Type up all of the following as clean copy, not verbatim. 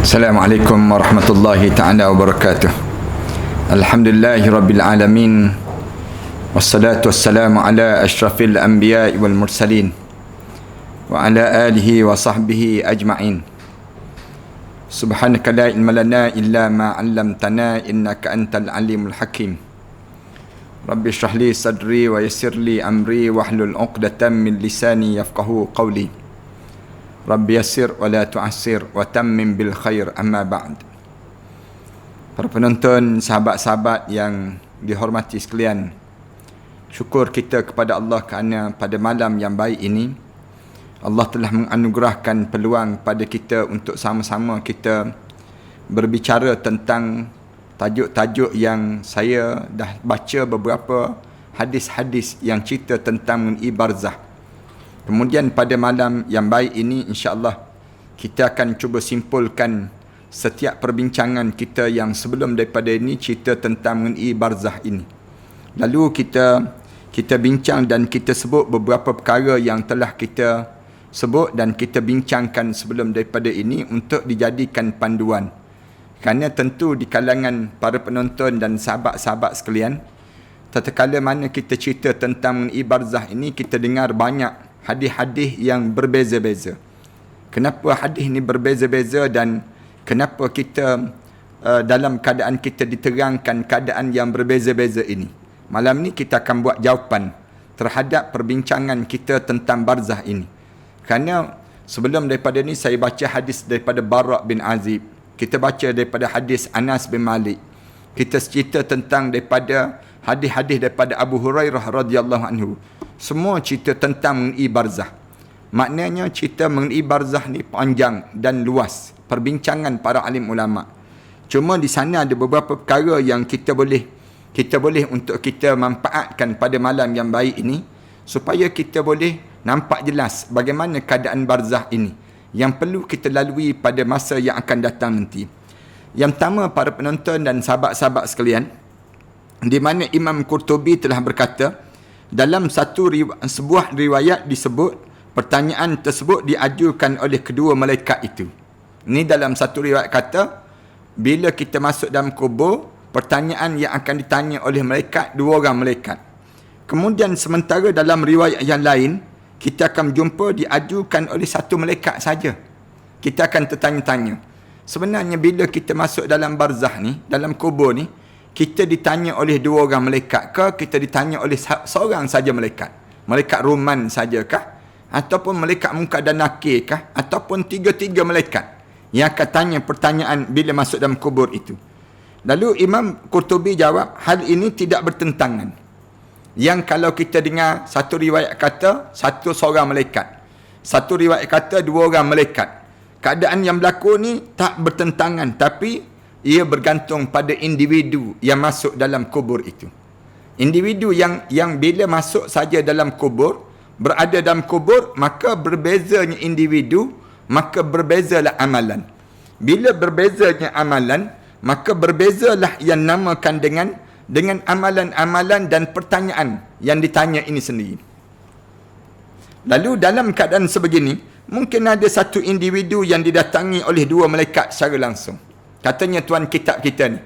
Assalamualaikum warahmatullahi ta'ala wabarakatuh. Alhamdulillahi rabbil alamin. Wassalatu wassalamu ala ashrafil anbiya'i wal mursalin wa ala alihi wa sahbihi ajma'in. Subhanaka la ilma lana illa ma 'allamtana innaka antal alimul hakim. Rabbi shrah li sadri wa yassir li amri wahlul 'uqdatam min lisani yafqahu qawli. Rabbi yassir wa la tu'assir wa tammim bil khair, amma ba'd. Para penonton, sahabat-sahabat yang dihormati sekalian, syukur kita kepada Allah kerana pada malam yang baik ini Allah telah menganugerahkan peluang pada kita untuk sama-sama kita berbicara tentang tajuk-tajuk yang saya dah baca beberapa hadis-hadis yang cerita tentang mengenai barzah. Kemudian pada malam yang baik ini insya-Allah kita akan cuba simpulkan setiap perbincangan kita yang sebelum daripada ini cerita tentang mengenai barzah ini. Lalu kita bincang dan kita sebut beberapa perkara yang telah kita sebut dan kita bincangkan sebelum daripada ini untuk dijadikan panduan. Kerana tentu di kalangan para penonton dan sahabat-sahabat sekalian, tatkala mana kita cerita tentang mengenai barzah ini, kita dengar banyak hadis-hadis yang berbeza-beza. Kenapa hadis ni berbeza-beza dan kenapa kita dalam keadaan kita diterangkan keadaan yang berbeza-beza ini? Malam ni kita akan buat jawapan terhadap perbincangan kita tentang barzah ini. Kerana sebelum daripada ni saya baca hadis daripada Bara' bin Azib. Kita baca daripada hadis Anas bin Malik. Kita cerita tentang daripada hadis-hadis daripada Abu Hurairah radhiyallahu anhu. Semua cerita tentang mengenai barzah. Maknanya cerita mengenai barzah ni panjang dan luas, perbincangan para alim ulama. Cuma di sana ada beberapa perkara yang kita boleh untuk kita manfaatkan pada malam yang baik ini supaya kita boleh nampak jelas bagaimana keadaan barzah ini yang perlu kita lalui pada masa yang akan datang nanti. Yang pertama, para penonton dan sahabat-sahabat sekalian, di mana Imam Qurtubi telah berkata, dalam sebuah riwayat disebut pertanyaan tersebut diajukan oleh kedua malaikat itu. Ini dalam satu riwayat kata, bila kita masuk dalam kubur, pertanyaan yang akan ditanya oleh malaikat, dua orang malaikat. Kemudian sementara dalam riwayat yang lain, kita akan jumpa diajukan oleh satu malaikat saja. Kita akan tertanya-tanya. Sebenarnya bila kita masuk dalam barzah ni, dalam kubur ni, kita ditanya oleh dua orang malaikat ke kita ditanya oleh seorang saja malaikat? Malaikat Roman sajakah? Ataupun malaikat Munkar dan Nakir kah? Ataupun tiga-tiga malaikat yang akan tanya pertanyaan bila masuk dalam kubur itu? Lalu Imam Qurtubi jawab, hal ini tidak bertentangan. Yang kalau kita dengar satu riwayat kata seorang malaikat, satu riwayat kata dua orang malaikat, keadaan yang berlaku ni tak bertentangan, tapi ia bergantung pada individu yang masuk dalam kubur itu. Individu yang bila masuk saja dalam kubur, berada dalam kubur, maka berbezanya individu, maka berbezalah amalan. Bila berbezanya amalan, maka berbezalah yang namakan dengan amalan-amalan dan pertanyaan yang ditanya ini sendiri. Lalu dalam keadaan sebegini, mungkin ada satu individu yang didatangi oleh dua malaikat secara langsung. Katanya tuan kitab kita ni,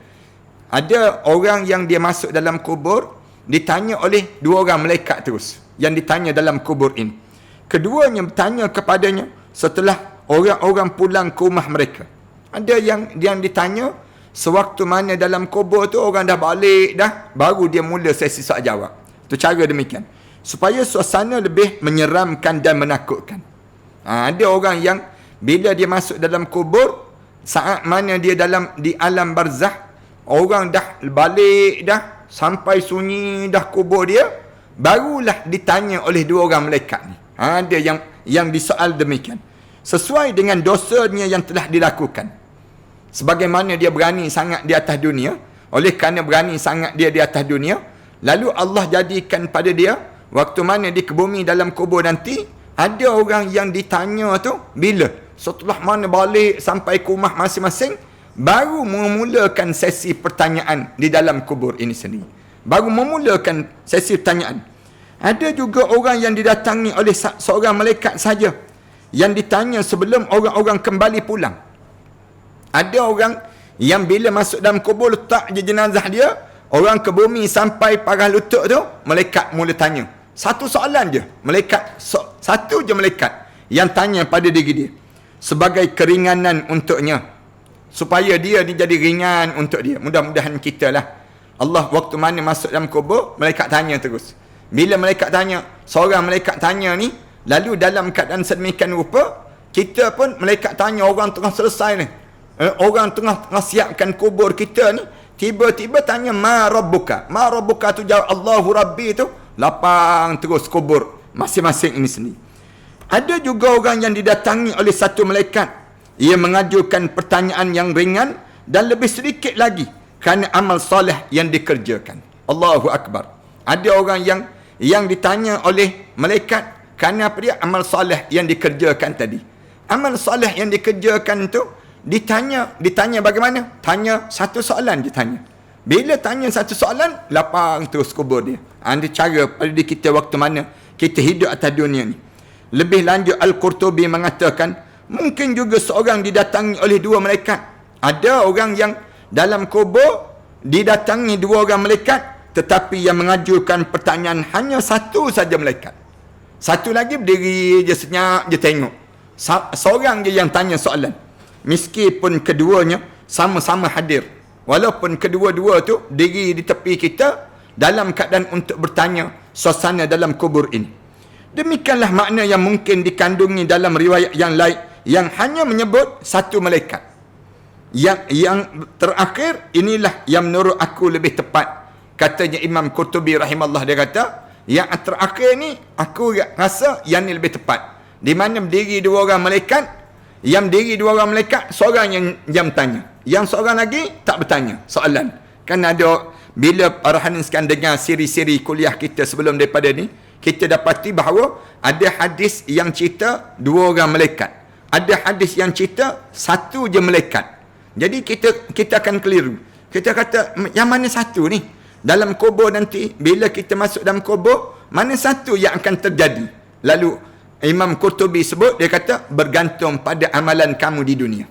ada orang yang dia masuk dalam kubur, ditanya oleh dua orang malaikat terus, yang ditanya dalam kubur ini. Keduanya bertanya kepadanya setelah orang-orang pulang ke rumah mereka. Ada yang ditanya sewaktu mana dalam kubur tu orang dah balik dah, baru dia mula sesi soal jawab. Itu cara demikian, supaya suasana lebih menyeramkan dan menakutkan. Ada orang yang bila dia masuk dalam kubur, saat mana dia di alam barzah, orang dah balik dah, sampai sunyi dah kubur dia, barulah ditanya oleh dua orang malaikat ni. Ada yang disoal demikian, sesuai dengan dosanya yang telah dilakukan. Sebagaimana dia berani sangat di atas dunia, oleh kerana berani sangat dia di atas dunia, lalu Allah jadikan pada dia, waktu mana di kebumi dalam kubur nanti, ada orang yang ditanya tu bila? Setelah mana balik sampai ke rumah masing-masing, baru memulakan sesi pertanyaan di dalam kubur ini sendiri. Baru memulakan sesi pertanyaan. Ada juga orang yang didatangi oleh seorang malaikat saja, yang ditanya sebelum orang-orang kembali pulang. Ada orang yang bila masuk dalam kubur letak je jenazah dia, orang ke bumi sampai parah lutut tu, malaikat mula tanya. Satu soalan je. Satu je malaikat yang tanya pada diri dia. Sebagai keringanan untuknya. Supaya dia ni jadi ringan untuk dia. Mudah-mudahan kita lah. Allah waktu mana masuk dalam kubur, malaikat tanya terus. Bila malaikat tanya, seorang malaikat tanya ni, lalu dalam keadaan sedemikian rupa, kita pun malaikat tanya orang tengah selesai ni. Orang tengah siapkan kubur kita ni, tiba-tiba tanya, ma rabbuka? Ma rabbuka tu jawab, Allahu Rabbi tu, lapang terus kubur masing-masing ini sendiri. Ada juga orang yang didatangi oleh satu malaikat. Ia mengajukan pertanyaan yang ringan dan lebih sedikit lagi kerana amal soleh yang dikerjakan. Allahu Akbar. Ada orang yang ditanya oleh malaikat kerana apa dia? Amal soleh yang dikerjakan tadi. Amal soleh yang dikerjakan tu ditanya bagaimana? Tanya satu soalan dia tanya. Bila tanya satu soalan, lapang terus kubur dia. Ada cara pada kita waktu mana kita hidup atas dunia ni. Lebih lanjut, Al-Qurtubi mengatakan, mungkin juga seorang didatangi oleh dua malaikat. Ada orang yang dalam kubur didatangi dua orang malaikat, tetapi yang mengajukan pertanyaan hanya satu saja malaikat. Satu lagi berdiri je senyap je tengok. Seorang je yang tanya soalan. Meskipun keduanya sama-sama hadir. Walaupun kedua-dua tu diri di tepi kita dalam keadaan untuk bertanya suasana dalam kubur ini. Demikianlah makna yang mungkin dikandungi dalam riwayat yang lain yang hanya menyebut satu malaikat. Yang terakhir inilah yang menurut aku lebih tepat. Katanya Imam Qurtubi rahimahullah, dia kata, yang terakhir ni aku rasa yang ni lebih tepat. Di mana berdiri dua orang malaikat, yang berdiri dua orang malaikat, seorang yang tanya. Yang seorang lagi tak bertanya soalan. Kan ada, bila para hadirin sekalian dengar siri-siri kuliah kita sebelum daripada ni, kita dapati bahawa ada hadis yang cerita dua orang malaikat. Ada hadis yang cerita satu je malaikat. Jadi kita akan keliru. Kita kata, yang mana satu ni? Dalam kubur nanti, bila kita masuk dalam kubur, mana satu yang akan terjadi? Lalu Imam Qurtubi sebut, dia kata, bergantung pada amalan kamu di dunia.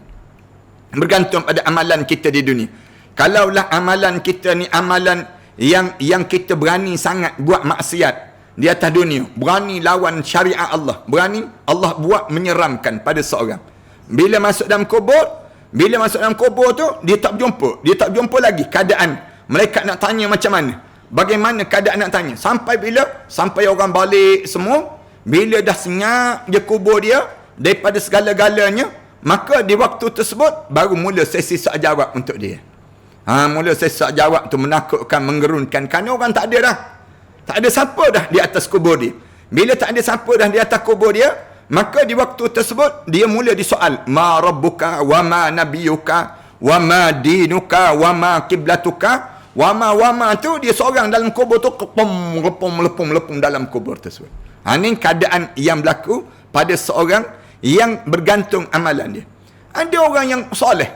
Bergantung pada amalan kita di dunia. Kalaulah amalan kita ni amalan yang kita berani sangat buat maksiat di atas dunia, berani lawan syariat Allah, berani Allah buat menyeramkan pada seorang. Bila masuk dalam kubur tu, dia tak jumpa lagi keadaan. Mereka nak tanya macam mana, bagaimana keadaan nak tanya, sampai orang balik semua. Bila dah senyap je kubur dia daripada segala-galanya, maka di waktu tersebut baru mula sesi soal jawab untuk dia. Mula sesi soal jawab tu menakutkan, menggerunkan, kerana orang tak ada dah. Tak ada siapa dah di atas kubur dia. Bila tak ada siapa dah di atas kubur dia, maka di waktu tersebut dia mula disoal, ma rabbuka wa ma nabiyuka wa ma dinuka wa ma kiblatuka wa ma tu dia seorang dalam kubur tu lepung dalam kubur tersebut. Ini keadaan yang berlaku pada seorang yang bergantung amalan dia. Ada orang yang soleh,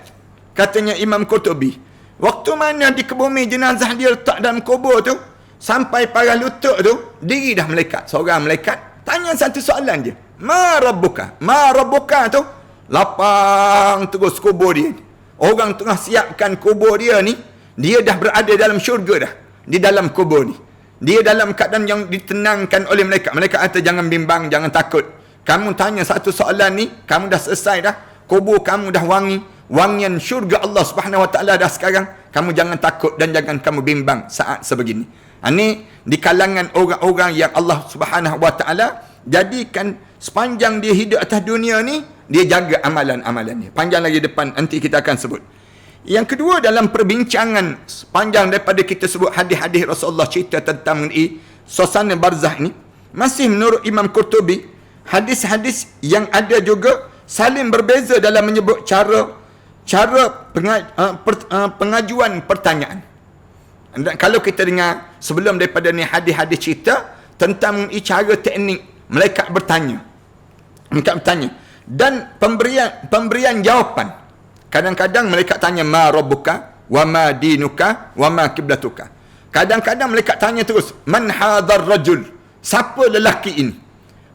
katanya Imam Qurtubi, waktu mana dikebumi jenazah dia letak dalam kubur tu, sampai parah lutut tu, diri dah malaikat. Seorang malaikat tanya satu soalan je, ma rabbuka? Ma rabbuka tu, lapang terus kubur dia. Orang tengah siapkan kubur dia ni, dia dah berada dalam syurga dah, di dalam kubur ni. Dia dalam keadaan yang ditenangkan oleh malaikat. Malaikat kata, jangan bimbang, jangan takut. Kamu tanya satu soalan ni, kamu dah selesai dah. Kubur kamu dah wangi. Wangian syurga Allah Subhanahu Wa Taala dah sekarang. Kamu jangan takut dan jangan kamu bimbang saat sebegini. Ini di kalangan orang-orang yang Allah Subhanahu Wa Taala jadikan sepanjang dia hidup atas dunia ni, dia jaga amalan-amalan dia. Panjang lagi depan, nanti kita akan sebut. Yang kedua, dalam perbincangan sepanjang daripada kita sebut hadis-hadis Rasulullah cerita tentang suasana barzah ini, masih menurut Imam Qurtubi, hadis-hadis yang ada juga saling berbeza dalam menyebut cara pengajuan pertanyaan. Dan kalau kita dengar sebelum daripada ni hadis-hadis cerita tentang cara teknik malaikat bertanya dan pemberian jawapan. Kadang-kadang malaikat tanya, ma rabbuka wa ma dinuka wa ma kiblatuka. Kadang-kadang malaikat tanya terus, man hadzal rajul? Siapa lelaki ini?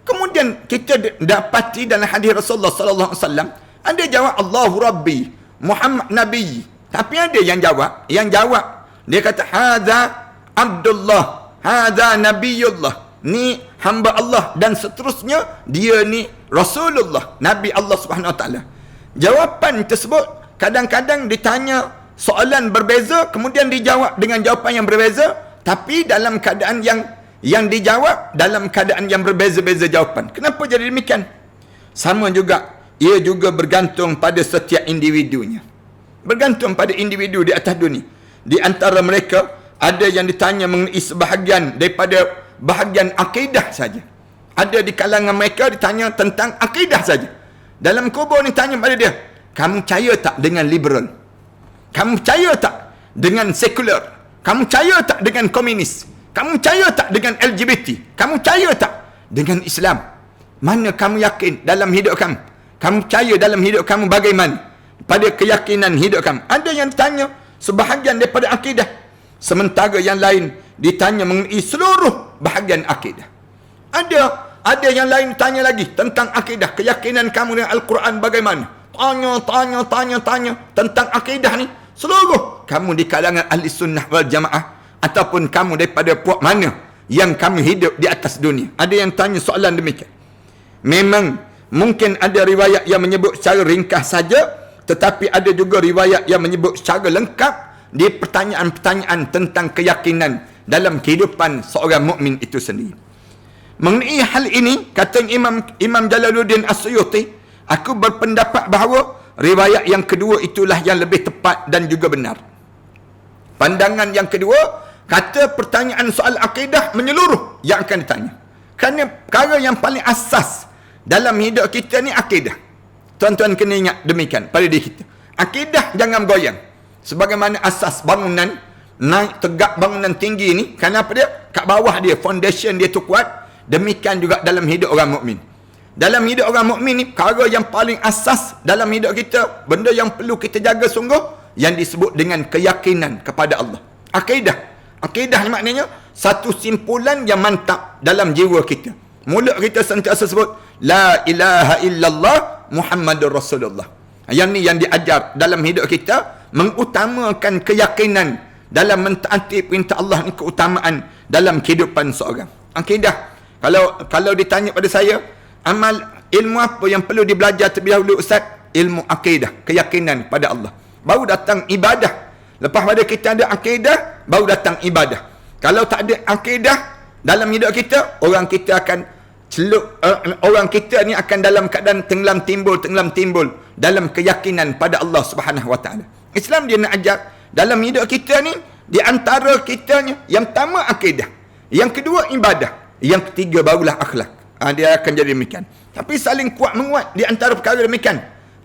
Kemudian kita dapati dalam hadis Rasulullah sallallahu alaihi wasallam ada jawab, Allahu Rabbi Muhammad Nabi. Tapi ada yang jawab. Dia kata, hadza Abdullah, hadza Nabiullah. Ni hamba Allah dan seterusnya, dia ni Rasulullah, Nabi Allah Subhanahu Wa Taala. Jawapan tersebut kadang-kadang ditanya soalan berbeza, kemudian dijawab dengan jawapan yang berbeza, tapi dalam keadaan yang dijawab dalam keadaan yang berbeza-beza jawapan. Kenapa jadi demikian? Sama juga, ia juga bergantung pada setiap individunya. Bergantung pada individu di atas dunia. Di antara mereka ada yang ditanya mengenai sebahagian daripada bahagian akidah saja. Ada di kalangan mereka ditanya tentang akidah saja. Dalam kubur ni tanya pada dia, kamu percaya tak dengan liberal? Kamu percaya tak dengan sekular? Kamu percaya tak dengan komunis? Kamu percaya tak dengan LGBT? Kamu percaya tak dengan Islam? Mana kamu yakin dalam hidup kamu? Kamu percaya dalam hidup kamu bagaimana? Pada keyakinan hidup kamu. Ada yang tanya sebahagian daripada akidah. Sementara yang lain ditanya mengenai seluruh bahagian akidah. Ada yang lain tanya lagi tentang akidah. Keyakinan kamu dengan Al-Quran bagaimana? Tanya tentang akidah ni. Seluruh kamu di kalangan ahli sunnah wal jamaah, ataupun kamu daripada puak mana yang kamu hidup di atas dunia. Ada yang tanya soalan demikian. Memang mungkin ada riwayat yang menyebut secara ringkas saja, tetapi ada juga riwayat yang menyebut secara lengkap di pertanyaan-pertanyaan tentang keyakinan dalam kehidupan seorang mukmin itu sendiri. Mengenai hal ini, kata Imam Jalaluddin As-Suyuti, aku berpendapat bahawa riwayat yang kedua itulah yang lebih tepat dan juga benar. Pandangan yang kedua, kata pertanyaan soal akidah menyeluruh yang akan ditanya. Kerana perkara yang paling asas dalam hidup kita ni akidah. Tuan-tuan kena ingat demikian pada diri kita. Akidah jangan goyang. Sebagaimana asas bangunan, naik tegak bangunan tinggi ni, kenapa dia? Kat bawah dia, foundation dia tu kuat. Demikian juga dalam hidup orang mukmin. Dalam hidup orang mukmin ni, perkara yang paling asas dalam hidup kita, benda yang perlu kita jaga sungguh, yang disebut dengan keyakinan kepada Allah. Akidah. Akidah ni maknanya satu simpulan yang mantap dalam jiwa kita. Mulut kita sentiasa sebut la ilaha illallah Muhammadur Rasulullah. Yang ni yang diajar dalam hidup kita, mengutamakan keyakinan dalam mentaati perintah Allah ni, keutamaan dalam kehidupan seorang. Akidah. Kalau ditanya pada saya, amal ilmu apa yang perlu dibelajar terlebih dahulu Ustaz? Ilmu akidah, keyakinan pada Allah. Baru datang ibadah. Lepas pada kita ada akidah, baru datang ibadah. Kalau tak ada akidah dalam hidup kita, orang kita akan orang kita ni akan dalam keadaan tenggelam timbul dalam keyakinan pada Allah Subhanahu Wa Taala. Islam dia nak ajar dalam hidup kita ni, di antara kitanya yang pertama akidah, yang kedua ibadah, yang ketiga barulah akhlak. Dia akan jadi demikian. Tapi saling kuat menguat di antara perkara demikian.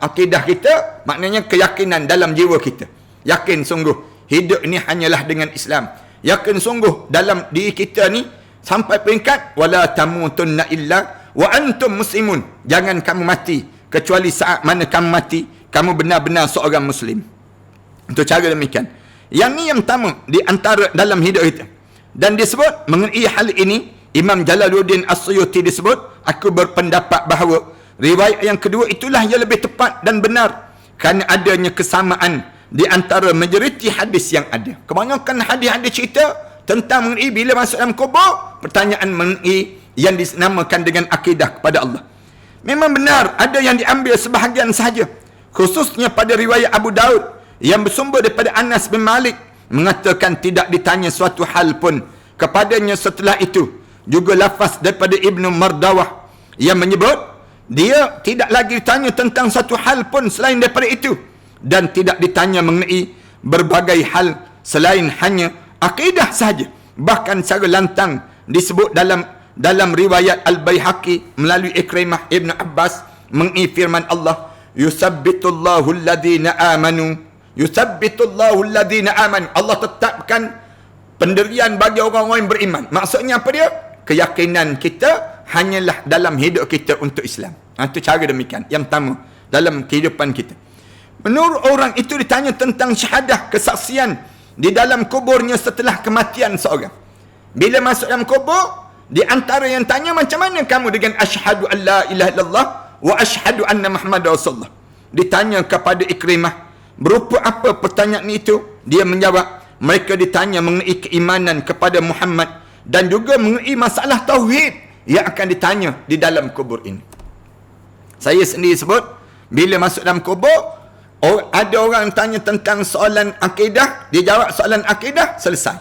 Akidah kita maknanya keyakinan dalam jiwa kita. Yakin sungguh hidup ni hanyalah dengan Islam. Yakin sungguh dalam diri kita ni sampai peringkat wala tamutunna illa wa antum muslimun. Jangan kamu mati kecuali saat mana kamu mati, kamu benar-benar seorang muslim. Untuk cara demikian. Yang ni yang pertama di antara dalam hidup kita. Dan disebut mengenai hal ini, Imam Jalaluddin As-Suyuti disebut, aku berpendapat bahawa riwayat yang kedua itulah yang lebih tepat dan benar, kerana adanya kesamaan di antara majoriti hadis yang ada. Kebanyakan hadis-hadis cerita tentang mengenai bila masuk dalam kubur, pertanyaan mengenai yang dinamakan dengan akidah kepada Allah. Memang benar ada yang diambil sebahagian sahaja, khususnya pada riwayat Abu Daud yang bersumber daripada Anas bin Malik, mengatakan tidak ditanya suatu hal pun kepadanya setelah itu. Juga lafaz daripada Ibnu Mardawah yang menyebut dia tidak lagi ditanya tentang satu hal pun selain daripada itu, dan tidak ditanya mengenai berbagai hal selain hanya akidah sahaja. Bahkan secara lantang disebut dalam riwayat Al-Baihaqi melalui Ikrimah Ibn Abbas mengenai firman Allah, yusabbitullahu alladhina amanu, yusabbitullahu alladhina amanu. Allah tetapkan pendirian bagi orang-orang yang beriman. Maksudnya apa dia? Keyakinan kita hanyalah dalam hidup kita untuk Islam. Itu cara demikian. Yang pertama dalam kehidupan kita. Menurut orang itu ditanya tentang syahadah, kesaksian di dalam kuburnya setelah kematian seorang. Bila masuk dalam kubur, di antara yang tanya, macam mana kamu dengan asyhadu an la ilaha illallah wa asyhadu anna Muhammadar Rasulullah? Ditanya kepada Ikrimah Berupa apa pertanyaan itu? Dia menjawab, mereka ditanya mengenai keimanan kepada Muhammad dan juga mengenai masalah tauhid yang akan ditanya di dalam kubur ini. Saya sendiri sebut, bila masuk dalam kubur, ada orang tanya tentang soalan akidah, dia jawab soalan akidah, selesai.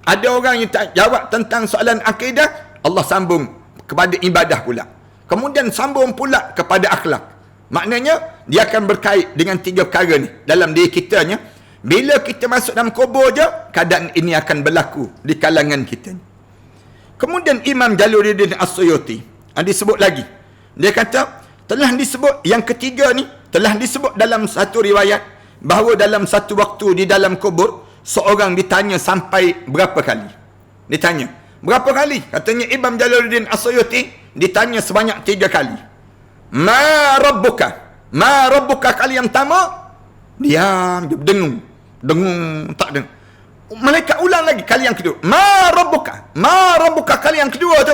Ada orang yang jawab tentang soalan akidah, Allah sambung kepada ibadah pula. Kemudian sambung pula kepada akhlak. Maknanya, dia akan berkait dengan 3 perkara ni dalam diri kita nya. Bila kita masuk dalam kubur je, keadaan ini akan berlaku di kalangan kita. Kemudian Imam Jalaluddin As-Suyuti disebut lagi. Dia kata, telah disebut yang ketiga ni, telah disebut dalam satu riwayat bahawa dalam satu waktu di dalam kubur, seorang ditanya sampai berapa kali? Ditanya. Berapa kali? Katanya Imam Jalaluddin As-Suyuti ditanya sebanyak 3 kali. Ma rabbuka? Ma rabbuka kali yang pertama, diam, dia dengung. Dengung, tak dengung. Malaikat ulang lagi kali yang kedua. Ma rabbuka? Ma rabbuka kali yang kedua tu,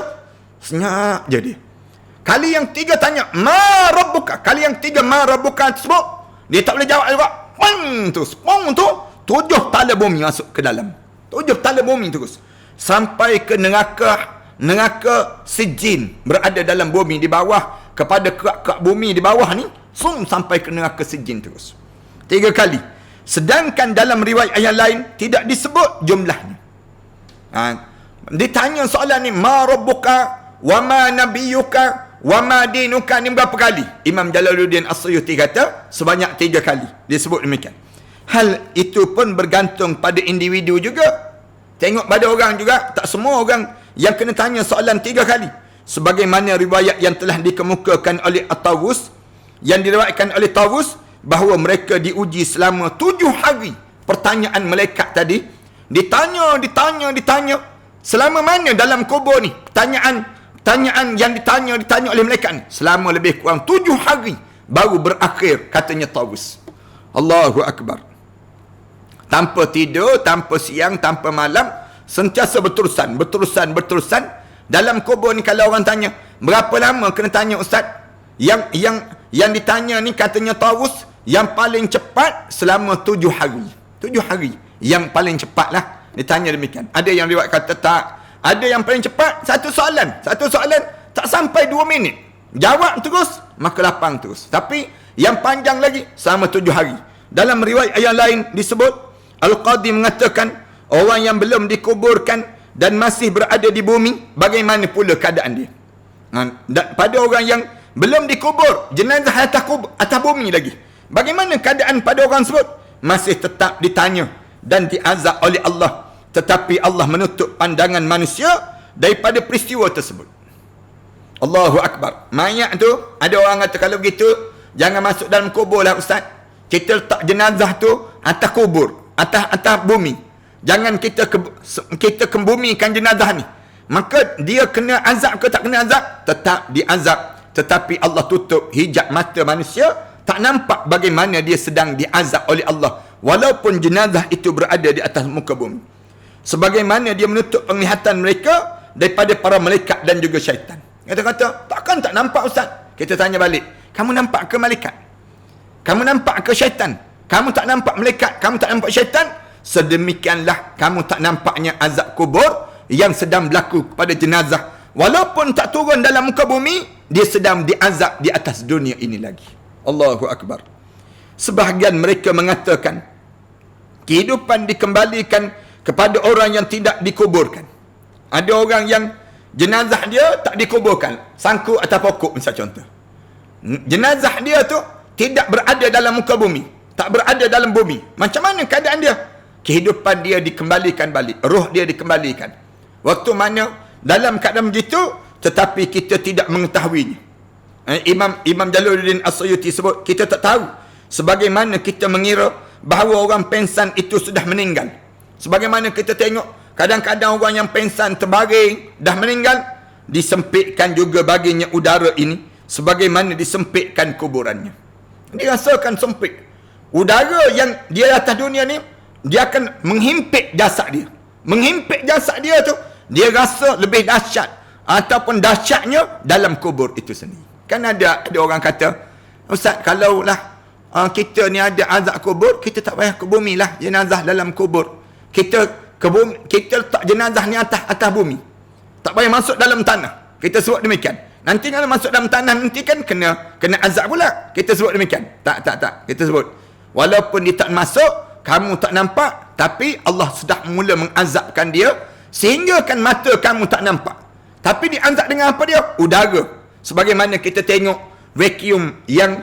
senyap je dia. Kali yang 3 tanya, ma rabbuka? Kali yang 3, ma rabbuka tersebut, dia tak boleh jawab juga. Pong tu, 7 tala bumi masuk ke dalam. 7 tala bumi terus. Sampai ke neraka sijin berada dalam bumi di bawah, kepada kerak-kerak bumi di bawah ni, sampai ke neraka sijin terus. 3 kali. Sedangkan dalam riwayat yang lain tidak disebut jumlahnya. Ditanya soalan ni, ma rabbuka wa ma nabiyuka wa ma dinuka, ni berapa kali? Imam Jalaluddin As-Suyuti kata sebanyak 3 kali disebut demikian. Hal itu pun bergantung pada individu juga. Tengok pada orang juga, tak semua orang yang kena tanya soalan 3 kali. Sebagaimana riwayat yang telah dikemukakan oleh At-Tawus, yang diriwayatkan oleh Tawus, bahawa mereka diuji selama 7 hari. Pertanyaan malaikat tadi, ditanya. Selama mana dalam kubur ni? Tanyaan yang ditanya oleh malaikat ni, selama lebih kurang 7 hari baru berakhir, katanya Tawus. Allahu Akbar. Tanpa tidur, tanpa siang, tanpa malam, sentiasa berterusan. Dalam kubur ni kalau orang tanya, berapa lama kena tanya ustaz? Yang ditanya ni katanya Tawus, yang paling cepat selama 7 hari. 7 hari yang paling cepat lah ditanya demikian. Ada yang riwayat kata tak. Ada yang paling cepat, satu soalan tak sampai 2 minit. Jawab terus, maka lapang terus. Tapi yang panjang lagi selama 7 hari. Dalam riwayat yang lain disebut, Al-Qadi mengatakan, orang yang belum dikuburkan dan masih berada di bumi, bagaimana pula keadaan dia? Pada orang yang belum dikubur, jenazah atas bumi lagi, bagaimana keadaan pada orang tersebut? Masih tetap ditanya dan diazab oleh Allah, tetapi Allah menutup pandangan manusia daripada peristiwa tersebut. Allahu Akbar. Mayat tu, ada orang kata kalau begitu jangan masuk dalam kubur lah ustaz. Kita letak jenazah tu atas kubur, atas bumi. Jangan kita kembumikan jenazah ni. Maka dia kena azab ke tak kena azab? Tetap diazab. Tetapi Allah tutup hijab mata manusia, tak nampak bagaimana dia sedang diazab oleh Allah, walaupun jenazah itu berada di atas muka bumi. Sebagaimana dia menutup penglihatan mereka daripada para malaikat dan juga syaitan. Kata-kata, takkan tak nampak ustaz? Kita tanya balik, kamu nampak ke malaikat? Kamu nampak ke syaitan? Kamu tak nampak malaikat? Kamu tak nampak syaitan? Sedemikianlah kamu tak nampaknya azab kubur yang sedang berlaku kepada jenazah. Walaupun tak turun dalam muka bumi, dia sedang diazab di atas dunia ini lagi. Allahu Akbar. Sebahagian mereka mengatakan, kehidupan dikembalikan kepada orang yang tidak dikuburkan. Ada orang yang jenazah dia tak dikuburkan, sangkut atas pokok misal contoh. Jenazah dia tu tidak berada dalam muka bumi, tak berada dalam bumi. Macam mana keadaan dia? Kehidupan dia dikembalikan balik, roh dia dikembalikan. Waktu mana dalam keadaan begitu, tetapi kita tidak mengetahuinya. Imam Jalaluddin As-Suyuti sebut, kita tak tahu. Sebagaimana kita mengira bahawa orang pensan itu sudah meninggal. Sebagaimana kita tengok, kadang-kadang orang yang pensan terbaring, dah meninggal, disempitkan juga baginya udara ini, sebagaimana disempitkan kuburannya. Dirasakan sempit. Udara yang dia atas dunia ni, dia akan menghimpit jasad dia. Menghimpit jasad dia tu, dia rasa lebih dahsyat ataupun dahsyatnya dalam kubur itu sendiri. Kan ada orang kata, ustaz, kalaulah kita ni ada azab kubur, kita tak payah ke bumi lah jenazah dalam kubur. Kita ke bumi, kita letak jenazah ni atas bumi. Tak payah masuk dalam tanah. Kita sebut demikian. Nanti kalau masuk dalam tanah nanti kan kena azab pula. Kita sebut demikian. Tak. Kita sebut. Walaupun dia tak masuk, kamu tak nampak, tapi Allah sudah mula mengazabkan dia sehingga kan mata kamu tak nampak. Tapi diazab dengan apa dia? Udara. Sebagaimana kita tengok vacuum yang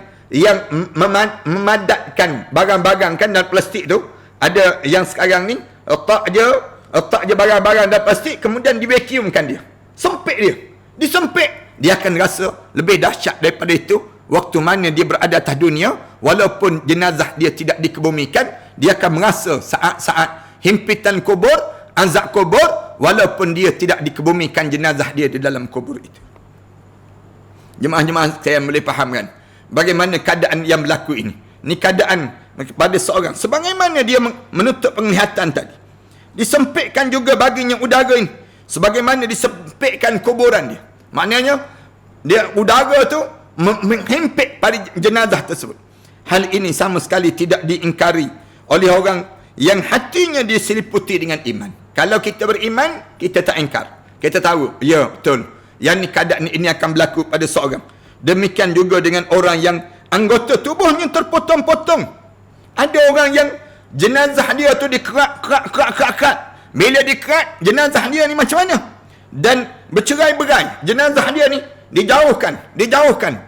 memadatkan barang-barang kan dalam plastik tu. Ada yang sekarang ni letak je barang-barang dalam plastik, kemudian divacuumkan dia. Sempit dia. Disempit, dia akan rasa lebih dahsyat daripada itu. Waktu mana dia berada atas dunia, walaupun jenazah dia tidak dikebumikan, dia akan merasa saat-saat himpitan kubur, azab kubur, walaupun dia tidak dikebumikan jenazah dia di dalam kubur itu. Jemaah-jemaah saya boleh fahamkan bagaimana keadaan yang berlaku ini. Ini keadaan pada seorang. Sebagaimana dia menutup penglihatan tadi, disempitkan juga baginya udara ini. Sebagaimana disempitkan kuburan dia. Maknanya, dia udara tu menghimpit pada jenazah tersebut. Hal ini sama sekali tidak diingkari oleh orang yang hatinya diseliputi dengan iman. Kalau kita beriman, kita tak ingkar. Kita tahu, ya betul, yang ni keadaan ini akan berlaku pada seorang. Demikian juga dengan orang yang anggota tubuhnya terpotong-potong. Ada orang yang jenazah dia tu dikerat. Bila dikerat, jenazah dia ni macam mana? Dan bercerai-berai. Jenazah dia ni dijauhkan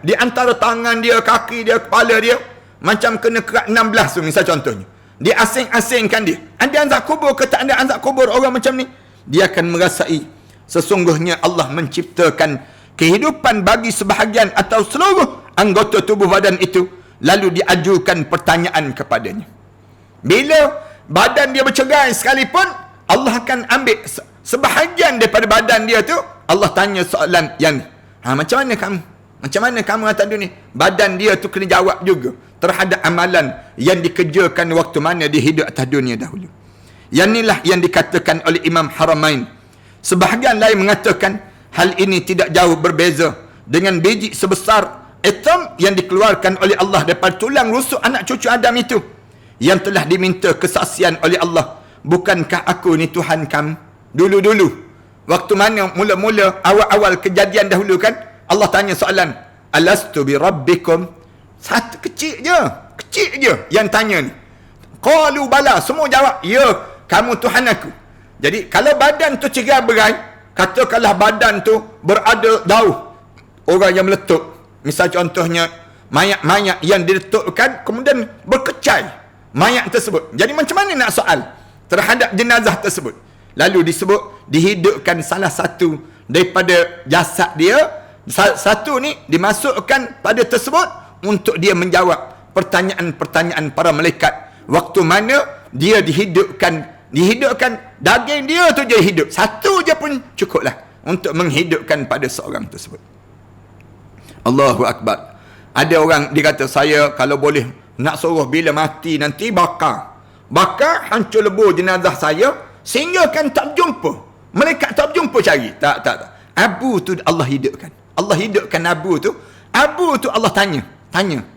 di antara tangan dia, kaki dia, kepala dia, macam kena kerat 16 tu misal contohnya. Dia asing-asingkan dia. Ada azab kubur ke tak ada azab kubur orang macam ni? Dia akan merasai sesungguhnya Allah menciptakan kehidupan bagi sebahagian atau seluruh anggota tubuh badan itu, lalu diajukan pertanyaan kepadanya. Bila badan dia bercerai sekalipun, Allah akan ambil sebahagian daripada badan dia tu, Allah tanya soalan yang ni. Macam mana kamu atas dunia? Badan dia tu kena jawab juga terhadap amalan yang dikerjakan waktu mana dia hidup atas dunia dahulu. Yang inilah yang dikatakan oleh Imam Haramain. Sebahagian lain mengatakan hal ini tidak jauh berbeza dengan biji sebesar atom yang dikeluarkan oleh Allah daripada tulang rusuk anak cucu Adam itu, yang telah diminta kesaksian oleh Allah, bukankah aku ni Tuhan kamu? Dulu-dulu, waktu mana mula-mula awal-awal kejadian dahulu kan, Allah tanya soalan, alastu bi rabbikum? Satu kecil je yang tanya ni. Qalu bala, semua jawab, ya, kamu Tuhan aku. Jadi kalau badan tu cerai-berai, katakanlah badan tu berada jauh, orang yang meletup, misal contohnya mayat-mayat yang diletukkan kemudian berkecai mayat tersebut. Jadi macam mana nak soal terhadap jenazah tersebut? Lalu disebut dihidupkan salah satu daripada jasad dia, satu ni dimasukkan pada tersebut untuk dia menjawab pertanyaan-pertanyaan para malaikat. Waktu mana dia dihidupkan daging dia tu je hidup, satu je pun cukuplah untuk menghidupkan pada seorang tersebut. Allahu Akbar. Ada orang dia kata, saya kalau boleh nak suruh bila mati nanti bakar hancur lebur jenazah saya sehingga kan tak jumpa, malaikat tak jumpa cari. Tak. Abu tu Allah hidupkan abu tu Allah tanya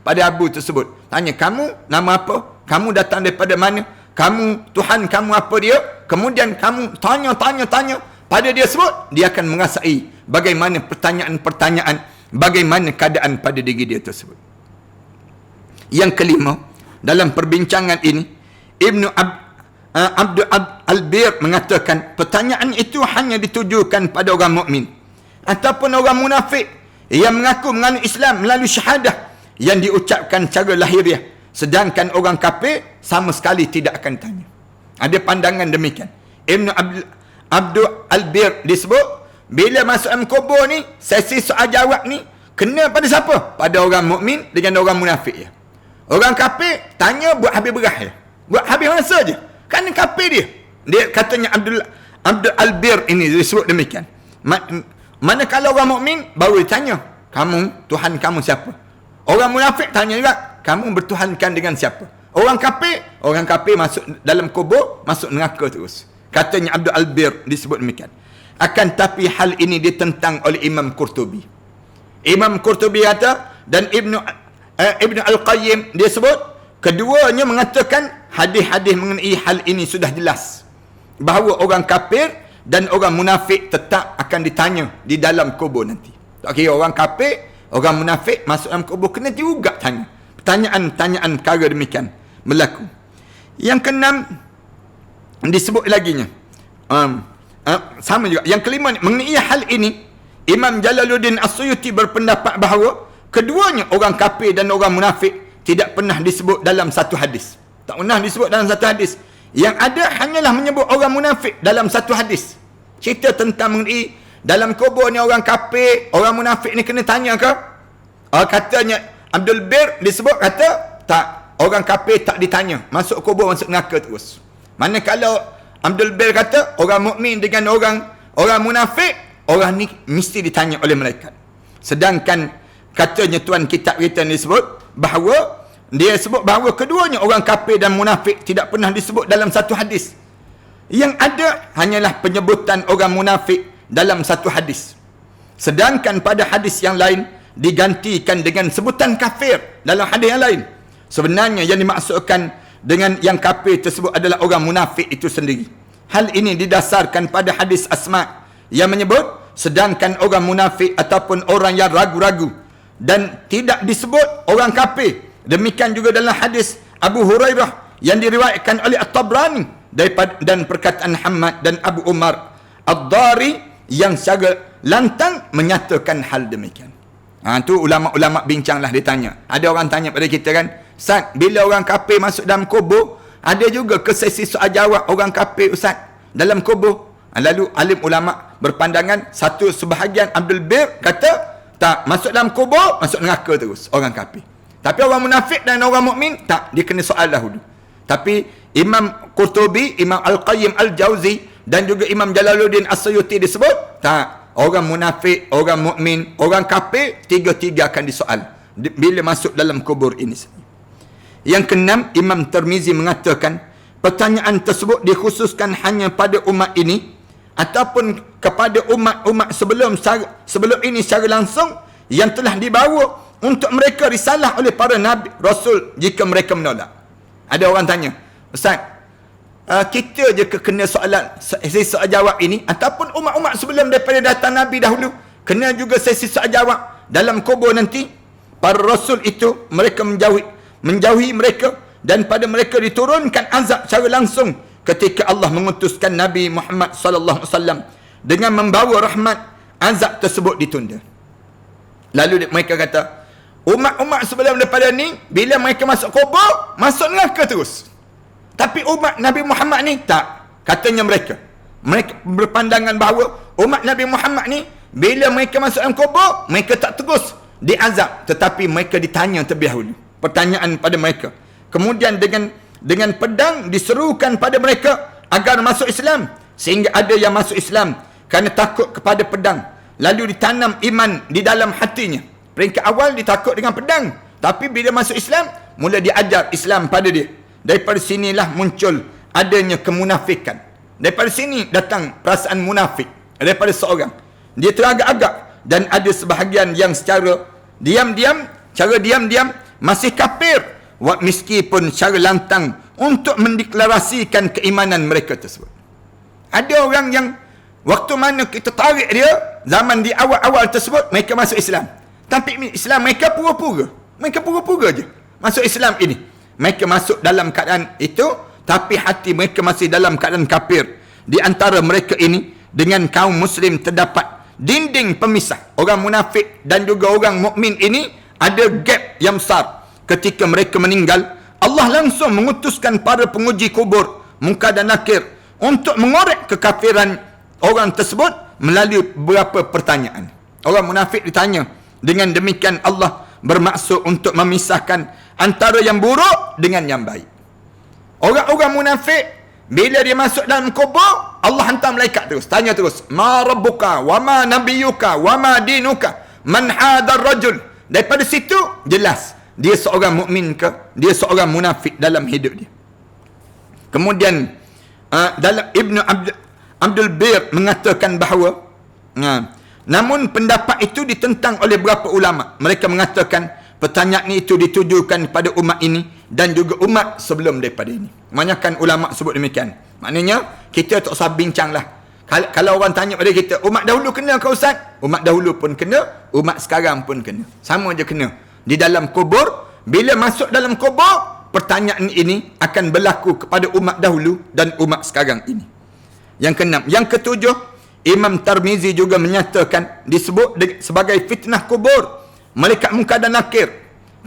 pada abu tersebut. Tanya, kamu nama apa? Kamu datang daripada mana? Kamu Tuhan kamu apa dia? Kemudian kamu tanya pada dia sebut, dia akan merasai bagaimana pertanyaan-pertanyaan, bagaimana keadaan pada diri dia tersebut. Yang kelima, dalam perbincangan ini Ibnu Abdul Albir mengatakan pertanyaan itu hanya ditujukan pada orang mukmin ataupun orang munafik yang mengaku menganut Islam melalui syahadah yang diucapkan secara lahiriah, sedangkan orang kafir sama sekali tidak akan tanya. Ada pandangan demikian. Ibnu Abdul Albir disebut bila masuk dalam kubur ni, sesi soal jawab ni kena pada siapa? Pada orang mukmin dengan orang munafik ya. Orang kafir tanya buat habis berah ya. Buat habis masa je. Kan kafir dia. Dia katanya Abdul Albir ini disebut demikian. Manakala orang mukmin baru ditanya, kamu Tuhan kamu siapa? Orang munafik tanya juga, kamu bertuhankan dengan siapa? Orang kafir masuk dalam kubur, masuk neraka terus. Katanya Abdul Albir disebut demikian. Akan tapi hal ini ditentang oleh Imam Qurtubi. Imam Qurtubi kata, dan Ibn Al-Qayyim dia sebut keduanya mengatakan hadis-hadis mengenai hal ini sudah jelas bahawa orang kafir dan orang munafik tetap akan ditanya di dalam kubur nanti. Tak kira orang kafir, orang munafik masuk dalam kubur kena juga tanya. Pertanyaan-pertanyaan perkara demikian berlaku. Yang keenam disebut laginya. Sama juga. Yang kelima ni, mengenai hal ini Imam Jalaluddin As-Suyuti berpendapat bahawa keduanya orang kafir dan orang munafik tidak pernah disebut dalam satu hadis. Tak pernah disebut dalam satu hadis. Yang ada hanyalah menyebut orang munafik dalam satu hadis. Cerita tentang mengenai dalam kubur ni orang kafir, orang munafik ni kena tanya ke? Katanya Abdul Bir disebut kata tak, orang kafir tak ditanya, masuk kubur masuk neraka terus. Manakala Abdul Bir kata orang mukmin dengan orang munafik, orang ni mesti ditanya oleh malaikat. Sedangkan katanya tuan kitab kita ni sebut bahawa dia sebut bahawa keduanya orang kafir dan munafik tidak pernah disebut dalam satu hadis. Yang ada hanyalah penyebutan orang munafik dalam satu hadis. Sedangkan pada hadis yang lain digantikan dengan sebutan kafir dalam hadis yang lain. Sebenarnya yang dimaksudkan dengan yang kafir tersebut adalah orang munafik itu sendiri. Hal ini didasarkan pada hadis Asma yang menyebut sedangkan orang munafik ataupun orang yang ragu-ragu dan tidak disebut orang kafir. Demikian juga dalam hadis Abu Hurairah yang diriwayatkan oleh At-Tabrani dan perkataan Hamad dan Abu Umar Ad-Dari yang secara lantang menyatakan hal demikian. Tu ulama-ulama bincanglah, dia tanya. Ada orang tanya pada kita kan, Ustaz, bila orang kafir masuk dalam kubur, ada juga ke sesi soal jawab orang kafir Ustaz dalam kubur? Lalu alim ulama berpandangan, satu sebahagian Abdul Bir kata tak, masuk dalam kubur masuk neraka terus orang kafir. Tapi orang munafik dan orang mukmin tak, dia kena soal dahulu. Tapi Imam Qurtubi, Imam Al-Qayyim Al-Jauzi dan juga Imam Jalaluddin As-Suyuti disebut tak, orang munafik, orang mukmin, orang kafir, tiga-tiga akan disoal bila masuk dalam kubur ini. Yang keenam, Imam Tirmizi mengatakan pertanyaan tersebut dikhususkan hanya pada umat ini ataupun kepada umat-umat sebelum ini secara langsung yang telah dibawa untuk mereka risalah oleh para nabi rasul jika mereka menolak. Ada orang tanya, Ustaz, kita je kena soalan sesi soal jawab ini ataupun umat-umat sebelum daripada datang nabi dahulu kena juga sesi soal jawab dalam kubur nanti? Para rasul itu mereka menjauhi mereka dan pada mereka diturunkan azab secara langsung ketika Allah mengutuskan Nabi Muhammad sallallahu alaihi wasallam dengan membawa rahmat. Azab tersebut ditunda. Lalu mereka kata, umat-umat sebelum daripada ni bila mereka masuk kubur masuk neraka terus. Tapi umat Nabi Muhammad ni tak. Katanya mereka berpandangan bahawa umat Nabi Muhammad ni bila mereka masuk dalam kubur mereka tak terus diazab, tetapi mereka ditanya terlebih dahulu pertanyaan pada mereka. Kemudian dengan pedang diserukan pada mereka agar masuk Islam, sehingga ada yang masuk Islam kerana takut kepada pedang, lalu ditanam iman di dalam hatinya. Peringkat awal ditakut dengan pedang, tapi bila masuk Islam mula diajar Islam pada dia. Daripada sinilah muncul adanya kemunafikan. Daripada sini datang perasaan munafik daripada seorang. Dia teragak-agak dan ada sebahagian yang secara diam-diam masih kafir meskipun secara lantang untuk mendeklarasikan keimanan mereka tersebut. Ada orang yang waktu mana kita tarik dia zaman di awal-awal tersebut mereka masuk Islam. Tapi Islam mereka pura-pura. Mereka pura-pura je masuk Islam ini. Mereka masuk dalam keadaan itu, tapi hati mereka masih dalam keadaan kafir. Di antara mereka ini dengan kaum muslim terdapat dinding pemisah. Orang munafik dan juga orang mukmin ini ada gap yang besar. Ketika mereka meninggal, Allah langsung mengutuskan para penguji kubur Munkar dan Nakir untuk mengorek kekafiran orang tersebut melalui beberapa pertanyaan. Orang munafik ditanya. Dengan demikian Allah bermaksud untuk memisahkan antara yang buruk dengan yang baik. Orang-orang munafik bila dia masuk dalam kubur, Allah hantar malaikat terus, tanya terus, ma rabbuka wa ma nabiyuka wa ma dinuka man hadar rajul. Daripada situ jelas dia seorang mukmin ke dia seorang munafik dalam hidup dia. Kemudian dalam Ibnu Abdul Bir mengatakan bahawa namun pendapat itu ditentang oleh beberapa ulama. Mereka mengatakan pertanyaan itu ditujukan kepada umat ini dan juga umat sebelum daripada ini. Kebanyakan ulama sebut demikian. Maknanya kita tak usah bincang lah. Kalau orang tanya pada kita, umat dahulu kena ke Ustaz? Umat dahulu pun kena, umat sekarang pun kena. Sama je kena. Di dalam kubur, bila masuk dalam kubur, pertanyaan ini akan berlaku kepada umat dahulu dan umat sekarang ini. Yang keenam. Yang ketujuh, Imam Tirmizi juga menyatakan disebut sebagai fitnah kubur. Malaikat Munkar dan Nakir.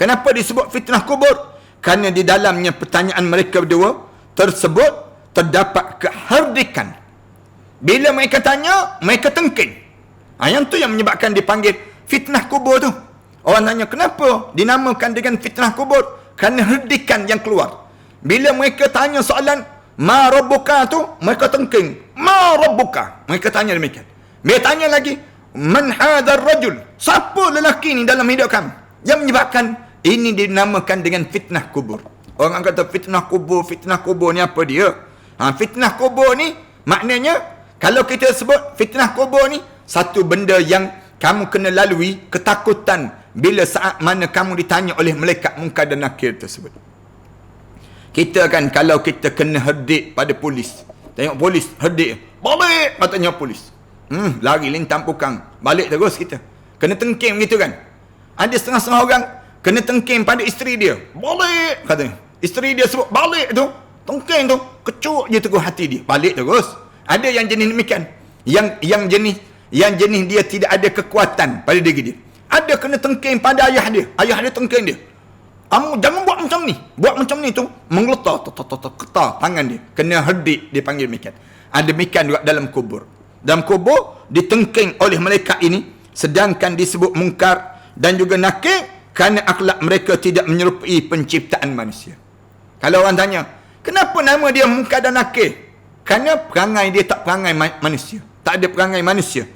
Kenapa disebut fitnah kubur? Kerana di dalamnya pertanyaan mereka berdua tersebut terdapat kehardikan. Bila mereka tanya, mereka tengking. Yang tu yang menyebabkan dipanggil fitnah kubur tu. Orang tanya, kenapa dinamakan dengan fitnah kubur? Kerana herdikan yang keluar. Bila mereka tanya soalan, ma rabbuka tu, mereka tengking. Ma rabbuka. Mereka tanya demikian. Bila tanya lagi, man hadar rajul? Siapa lelaki ni dalam hidup kamu? Yang menyebabkan ini dinamakan dengan fitnah kubur. Orang kata fitnah kubur ni apa dia? Fitnah kubur ni maknanya, kalau kita sebut fitnah kubur ni, satu benda yang kamu kena lalui ketakutan bila saat mana kamu ditanya oleh malaikat Munkar dan Nakir tersebut. Kita kan kalau kita kena herdik pada polis, tengok polis herdik, balik katanya polis. Lari lintang pukang, balik terus kita. Kena tengking begitu kan. Ada setengah-setengah orang kena tengking pada isteri dia, balik katanya. Isteri dia sebut balik tu, tengking tu, kecuk je teguh hati dia, balik terus. Ada yang jenis demikian. Yang jenis dia tidak ada kekuatan pada diri dia. Ada kena tengking pada ayah dia. Ayah dia tengking dia. Kamu jangan buat macam ni. Buat macam ni tu menggeletar, ketar tangan dia. Kena herdik, dia panggil demikian. Ada demikian juga dalam kubur. Dalam kubur ditengking oleh malaikat ini, sedangkan disebut Munkar dan juga Nakir kerana akhlak mereka tidak menyerupai penciptaan manusia. Kalau orang tanya, kenapa nama dia Munkar dan Nakir? Kerana perangai dia tak perangai manusia. Tak ada perangai manusia.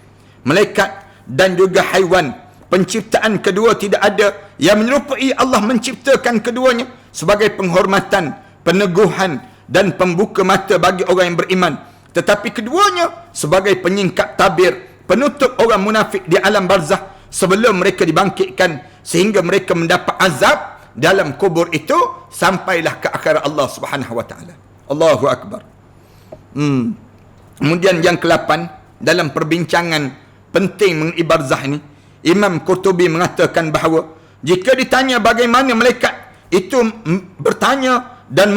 Malaikat dan juga haiwan, penciptaan kedua tidak ada yang menyerupai Allah menciptakan keduanya sebagai penghormatan, peneguhan dan pembuka mata bagi orang yang beriman. Tetapi keduanya sebagai penyingkap tabir, penutup orang munafik di alam barzah sebelum mereka dibangkitkan sehingga mereka mendapat azab dalam kubur itu sampailah ke akhirat Allah Subhanahu wa taala. Allahu akbar. Kemudian yang ke-8 dalam perbincangan penting mengenai barzah ini, Imam Qurtubi mengatakan bahawa jika ditanya bagaimana malaikat itu bertanya dan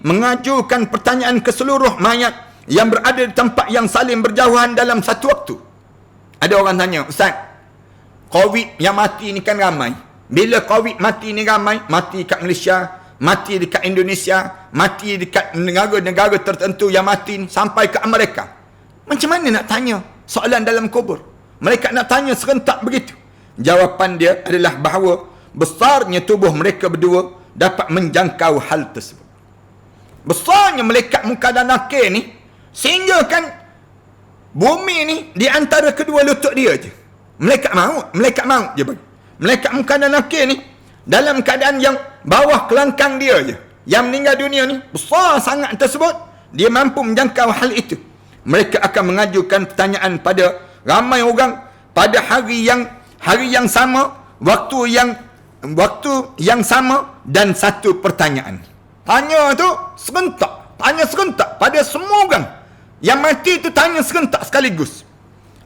mengajukan pertanyaan ke seluruh mayat yang berada di tempat yang saling berjauhan dalam satu waktu. Ada orang tanya, Ustaz, COVID yang mati ni kan ramai. Bila COVID mati ni ramai, mati kat Malaysia, mati dekat Indonesia, mati dekat negara-negara tertentu yang mati ni, sampai ke Amerika. Macam mana nak tanya soalan dalam kubur? Mereka nak tanya serentak begitu. Jawapan dia adalah bahawa besarnya tubuh mereka berdua dapat menjangkau hal tersebut. Besarnya malaikat Munkar dan Nakir ni, sehingga kan bumi ni di antara kedua lutut dia je. Malaikat maut je bagi. Malaikat Munkar dan Nakir ni dalam keadaan yang bawah kelangkang dia je, yang meninggal dunia ni besar sangat tersebut, dia mampu menjangkau hal itu. Mereka akan mengajukan pertanyaan pada ramai orang pada hari yang sama, waktu yang sama dan satu pertanyaan. Tanya serentak pada semua orang. Yang mati itu tanya serentak sekaligus.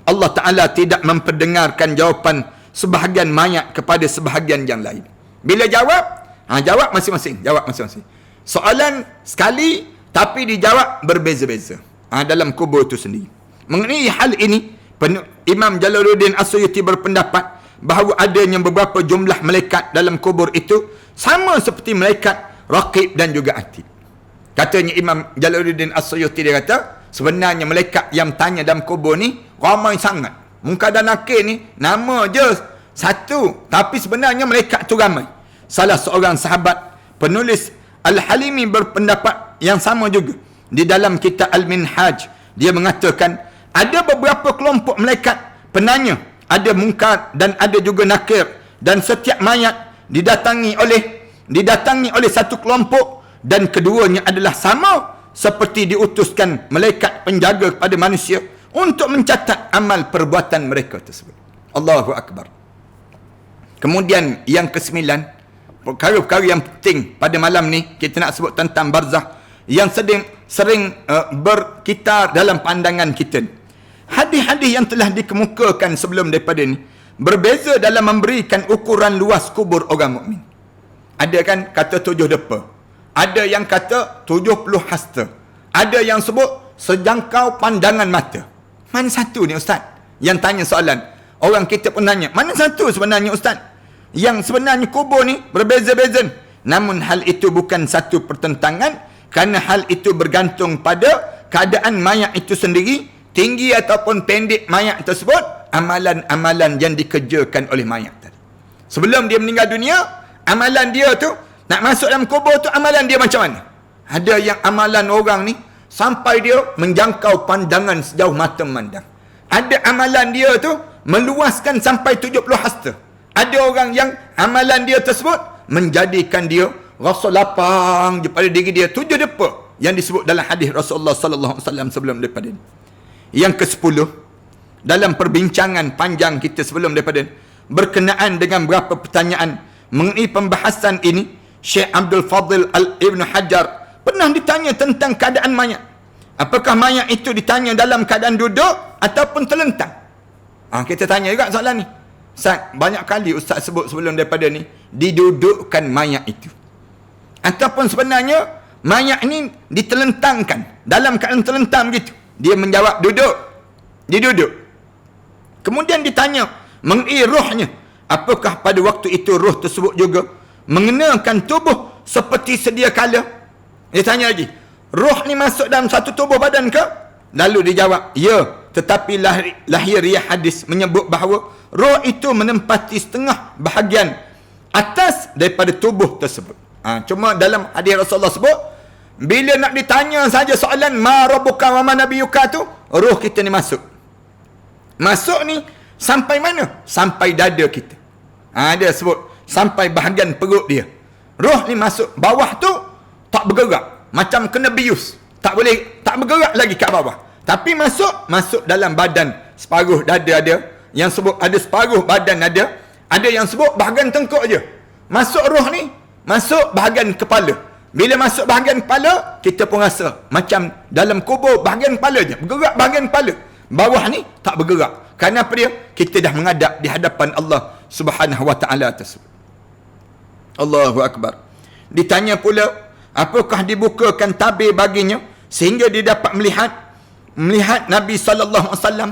Allah Ta'ala tidak memperdengarkan jawapan sebahagian mayat kepada sebahagian yang lain. Bila jawab masing-masing. Soalan sekali, tapi dijawab berbeza-beza. Dalam kubur itu sendiri. Mengenai hal ini, Imam Jalaluddin As-Suyuti berpendapat bahawa adanya beberapa jumlah malaikat dalam kubur itu sama seperti malaikat Raqib dan juga Atid. Katanya Imam Jalaluddin As-Suyuti, dia kata, sebenarnya malaikat yang tanya dalam kubur ni ramai sangat. Munkar dan Nakir ni nama je satu, tapi sebenarnya malaikat tu ramai. Salah seorang sahabat penulis Al-Halimi berpendapat yang sama juga. Di dalam kitab Al-Minhaj, dia mengatakan ada beberapa kelompok malaikat penanya, ada Munkar dan ada juga Nakir, dan setiap mayat didatangi oleh satu kelompok, dan keduanya adalah sama seperti diutuskan malaikat penjaga kepada manusia untuk mencatat amal perbuatan mereka tersebut. Allahu Akbar. Kemudian yang ke-9, perkara-perkara yang penting pada malam ni kita nak sebut tentang barzah yang sering berkitar dalam pandangan kita. Hadis-hadis yang telah dikemukakan sebelum daripada ni berbeza dalam memberikan ukuran luas kubur orang mukmin. Ada kan kata 7 depa, ada yang kata 70 hasta, ada yang sebut sejangkau pandangan mata. Mana satu ni ustaz? Yang tanya soalan, orang kita pun tanya, mana satu sebenarnya ustaz? Yang sebenarnya kubur ni berbeza-beza. Namun hal itu bukan satu pertentangan, kerana hal itu bergantung pada keadaan mayat itu sendiri, tinggi ataupun pendek mayat tersebut, amalan-amalan yang dikerjakan oleh mayat tadi. Sebelum dia meninggal dunia, amalan dia tu, nak masuk dalam kubur tu, amalan dia macam mana? Ada yang amalan orang ni, sampai dia menjangkau pandangan sejauh mata memandang. Ada amalan dia tu, meluaskan sampai 70 hasta. Ada orang yang amalan dia tersebut menjadikan dia rasa lapang pada diri dia. 7 depa yang disebut dalam hadis Rasulullah sallallahu alaihi wasallam sebelum daripada ini. Yang ke-10, dalam perbincangan panjang kita sebelum daripada ini, berkenaan dengan beberapa pertanyaan mengenai pembahasan ini, Syekh Abdul Fadil Ibn Hajar pernah ditanya tentang keadaan mayat. Apakah mayat itu ditanya dalam keadaan duduk ataupun terlentang? Kita tanya juga soalan ni. Ustaz, banyak kali ustaz sebut sebelum daripada ni, didudukkan mayat itu. Ataupun sebenarnya, mayat ni ditelentangkan. Dalam keadaan terlentang begitu. Dia menjawab duduk. Dia duduk. Kemudian ditanya mengenai rohnya. Apakah pada waktu itu roh tersebut juga mengenakan tubuh seperti sedia kala? Dia tanya lagi, roh ni masuk dalam satu tubuh badan ke? Lalu dia jawab, ya. Tetapi lahiriah hadis menyebut bahawa roh itu menempati setengah bahagian atas daripada tubuh tersebut. Cuma dalam hadis Rasulullah sebut, bila nak ditanya saja soalan ma rabbuka wa ma nabiyuka tu, roh kita ni masuk. Masuk ni sampai mana? Sampai dada kita. Dia sebut sampai bahagian perut dia. Roh ni masuk bawah tu tak bergerak, macam kena bius. Tak bergerak lagi kat bawah. Tapi masuk dalam badan. Separuh dada ada, yang sebut ada separuh badan ada yang sebut bahagian tengkuk je. Masuk roh ni, masuk bahagian kepala. Bila masuk bahagian kepala, kita pun rasa macam dalam kubur bahagian kepala je. Bergerak bahagian kepala. Bawah ni tak bergerak. Kerana apa dia? Kita dah menghadap di hadapan Allah Subhanahu wa ta'ala tersebut. Allahu Akbar. Ditanya pula, apakah dibukakan tabir baginya sehingga dia dapat melihat Nabi sallallahu alaihi wasallam